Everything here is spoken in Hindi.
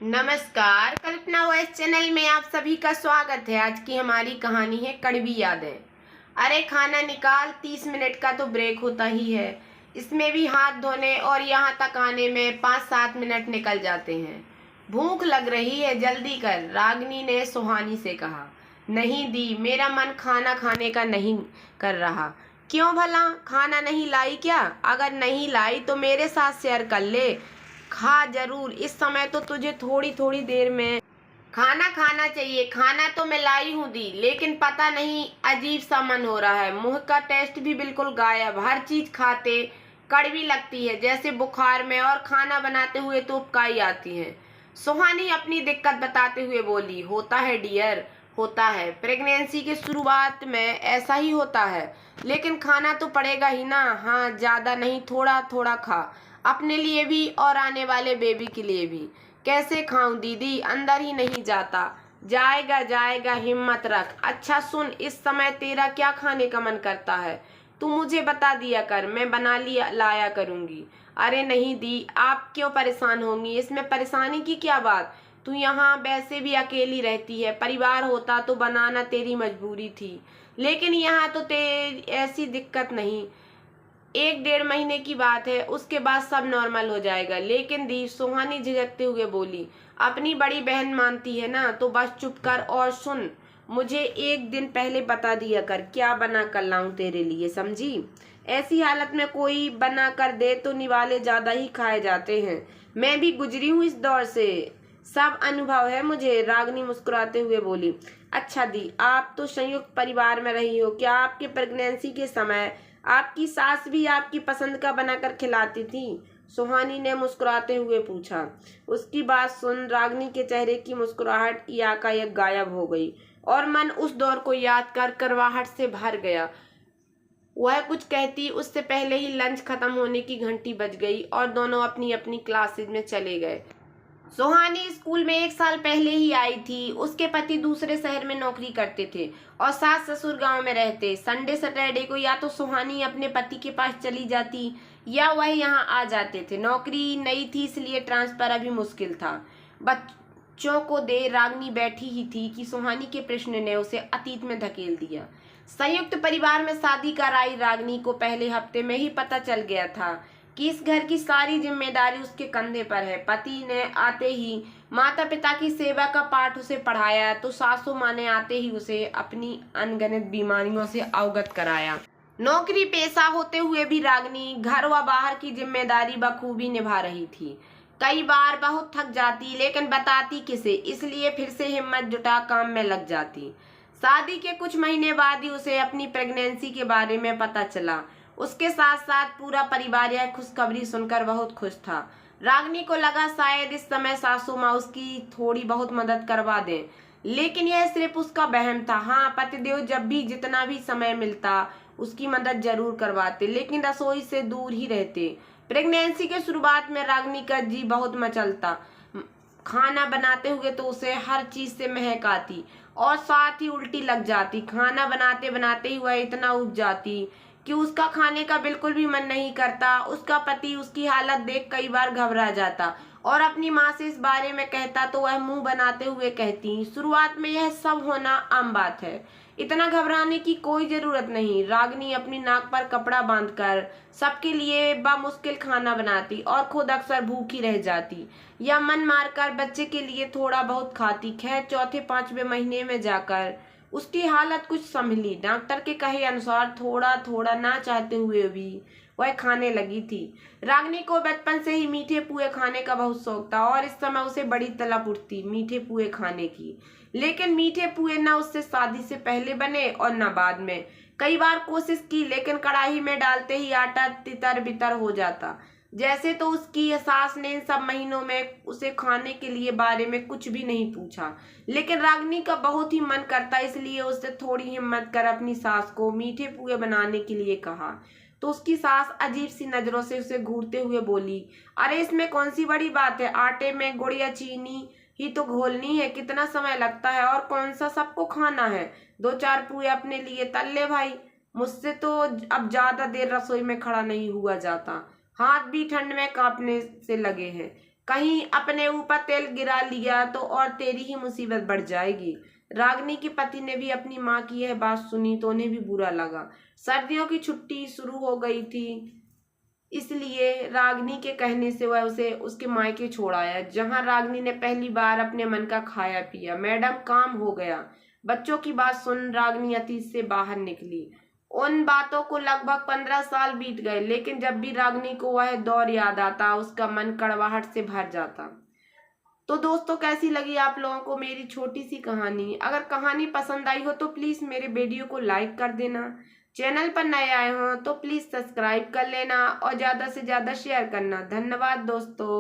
नमस्कार, कल्पना वॉइस चैनल में आप सभी का स्वागत है। आज की हमारी कहानी है कड़वी यादें। अरे खाना निकाल, 30 मिनट का तो ब्रेक होता ही है। इसमें भी हाथ धोने और यहाँ तक आने में 5-7 मिनट निकल जाते हैं। भूख लग रही है, जल्दी कर, रागिनी ने सुहानी से कहा। नहीं दी, मेरा मन खाना खाने का नहीं कर रहा। क्यों भला, खाना नहीं लाई क्या? अगर नहीं लाई तो मेरे साथ शेयर कर ले। खा जरूर, इस समय तो तुझे थोड़ी थोड़ी देर में खाना खाना चाहिए। खाना तो मैं लाई हूँ दी, लेकिन पता नहीं अजीब सा मन हो रहा है। मुंह का टेस्ट भी बिल्कुल गायब। हर चीज खाते कड़वी लगती है, जैसे बुखार में, और खाना बनाते हुए तो उपकाई आती है। सुहानी अपनी दिक्कत बताते हुए बोली, होता है डियर, होता है। प्रेगनेंसी के शुरुआत में ऐसा ही होता है, लेकिन खाना तो पड़ेगा ही ना। हाँ, ज्यादा नहीं, थोड़ा थोड़ा खा, अपने लिए भी और आने वाले बेबी के लिए भी। कैसे खाऊं दीदी, अंदर ही नहीं जाता। जाएगा जाएगा, हिम्मत रख। अच्छा सुन, इस समय तेरा क्या खाने का मन करता है? तू मुझे बता दिया कर, मैं बना लिया लाया करूंगी। अरे नहीं दी, आप क्यों परेशान होंगी? इसमें परेशानी की क्या बात? तू यहाँ वैसे भी अकेली रहती है, परिवार होता तो बनाना तेरी मजबूरी थी, लेकिन यहाँ तो तेरी ऐसी दिक्कत नहीं। 1-1.5 महीने की बात है, उसके बाद सब नॉर्मल हो जाएगा। लेकिन दी, सुहानी झिझकते हुए बोली, अपनी बड़ी बहन मानती है ना, तो बस चुप कर और सुन। मुझे एक दिन पहले बता दिया कर, क्या बना कर लाऊं तेरे लिए, समझी? ऐसी हालत में कोई बना कर दे तो निवाले ज्यादा ही खाए जाते हैं। मैं भी गुजरी हूँ इस दौर से, सब अनुभव है मुझे। रागिनी मुस्कुराते हुए बोली, अच्छा दी, आप तो संयुक्त परिवार में रही हो, क्या आपके प्रेगनेंसी के समय आपकी सास भी आपकी पसंद का बनाकर खिलाती थी? सुहानी ने मुस्कुराते हुए पूछा। उसकी बात सुन रागिनी के चेहरे की मुस्कुराहट एकाएक गायब हो गई, और मन उस दौर को याद कर करवाहट से भर गया। वह कुछ कहती उससे पहले ही लंच खत्म होने की घंटी बज गई और दोनों अपनी अपनी क्लासेज में चले गए। सुहानी स्कूल में 1 साल पहले ही आई थी। उसके पति दूसरे शहर में नौकरी करते थे और सास ससुर गांव में रहते। संडे सैटरडे को या तो सुहानी अपने पति के पास चली जाती या वह यहाँ आ जाते थे। नौकरी नई थी, इसलिए ट्रांसफर अभी मुश्किल था। बच्चों को दे रागिनी बैठी ही थी कि सुहानी के प्रश्न ने उसे अतीत में धकेल दिया। संयुक्त परिवार में शादी कराई रागिनी को पहले हफ्ते में ही पता चल गया था कि इस घर की सारी जिम्मेदारी उसके कंधे पर है। पति ने आते ही माता पिता की सेवा का पाठ उसे पढ़ाया, तो सासू माँ ने आते ही उसे अपनी अनगिनत बीमारियों से अवगत कराया। नौकरी पेशा होते हुए भी रागिनी घर व बाहर की जिम्मेदारी बखूबी निभा रही थी। कई बार बहुत थक जाती, लेकिन बताती किसे, इसलिए फिर से हिम्मत जुटा काम में लग जाती। शादी के कुछ महीने बाद ही उसे अपनी प्रेगनेंसी के बारे में पता चला। उसके साथ साथ पूरा परिवार यह खुशखबरी सुनकर बहुत खुश था। रागिनी को लगा शायद इस समय सासू माँ उसकी थोड़ी बहुत मदद करवा दें, लेकिन यह सिर्फ उसका वहम था। हाँ, पतिदेव जब भी जितना भी समय मिलता उसकी मदद जरूर करवाते, लेकिन रसोई से दूर ही रहते। प्रेगनेंसी के शुरुआत में रागिनी का जी बहुत मचलता। खाना बनाते हुए तो उसे हर चीज से महक आती और साथ ही उल्टी लग जाती। खाना बनाते बनाते ही वह इतना उब जाती कि उसका खाने का बिल्कुल भी मन नहीं करता। उसका पति उसकी हालत देख कई बार घबरा जाता और अपनी माँ से इस बारे में कहता, तो वह मुंह बनाते हुए कहती, शुरुआत में यह सब होना आम बात है, इतना घबराने की कोई जरूरत नहीं। रागिनी अपनी नाक पर कपड़ा बांधकर सबके लिए बामुश्किल खाना बनाती और खुद अक्सर भूखी रह जाती या मन मारकर बच्चे के लिए थोड़ा बहुत खाती। खैर, 4-5वें महीने में जाकर उसकी हालत कुछ संभली। डॉक्टर के कहे अनुसार थोड़ा थोड़ा ना चाहते हुए भी वह खाने लगी थी। रागिनी को बचपन से ही मीठे पुए खाने का बहुत शौक था और इस समय उसे बड़ी तलब उठती मीठे पुए खाने की। लेकिन मीठे पुए न उससे शादी से पहले बने और न बाद में। कई बार कोशिश की, लेकिन कढ़ाई में डालते ही आटा तितर बितर हो जाता। जैसे तो उसकी सास ने इन सब महीनों में उसे खाने के लिए बारे में कुछ भी नहीं पूछा, लेकिन रागिनी का बहुत ही मन करता, इसलिए उससे थोड़ी हिम्मत कर अपनी सास को मीठे पुए बनाने के लिए कहा। तो उसकी सास अजीब सी नजरों से उसे घूरते हुए बोली, अरे इसमें कौन सी बड़ी बात है, आटे में गुड़ या चीनी ही तो घोलनी है, कितना समय लगता है और कौन सा सबको खाना है। 2-4 पुए अपने लिए तल ले भाई, मुझसे तो अब ज्यादा देर रसोई में खड़ा नहीं हुआ जाता, हाथ भी ठंड में कांपने से लगे हैं। कहीं अपने ऊपर तेल गिरा लिया तो और तेरी ही मुसीबत बढ़ जाएगी। रागिनी के पति ने भी अपनी माँ की यह बात सुनी तो उन्हें भी बुरा लगा। सर्दियों की छुट्टी शुरू हो गई थी, इसलिए रागिनी के कहने से वह उसे उसके मायके छोड़ आया, जहां रागिनी ने पहली बार अपने मन का खाया पिया। मैडम काम हो गया। बच्चों की बात सुन रागिनी अतीत से बाहर निकली। उन बातों को लगभग 15 साल बीत गए, लेकिन जब भी रागिनी को वह दौर याद आता उसका मन कड़वाहट से भर जाता। तो दोस्तों, कैसी लगी आप लोगों को मेरी छोटी सी कहानी? अगर कहानी पसंद आई हो तो प्लीज़ मेरे वीडियो को लाइक कर देना। चैनल पर नए आए हो तो प्लीज़ सब्सक्राइब कर लेना और ज़्यादा से ज़्यादा शेयर करना। धन्यवाद दोस्तों।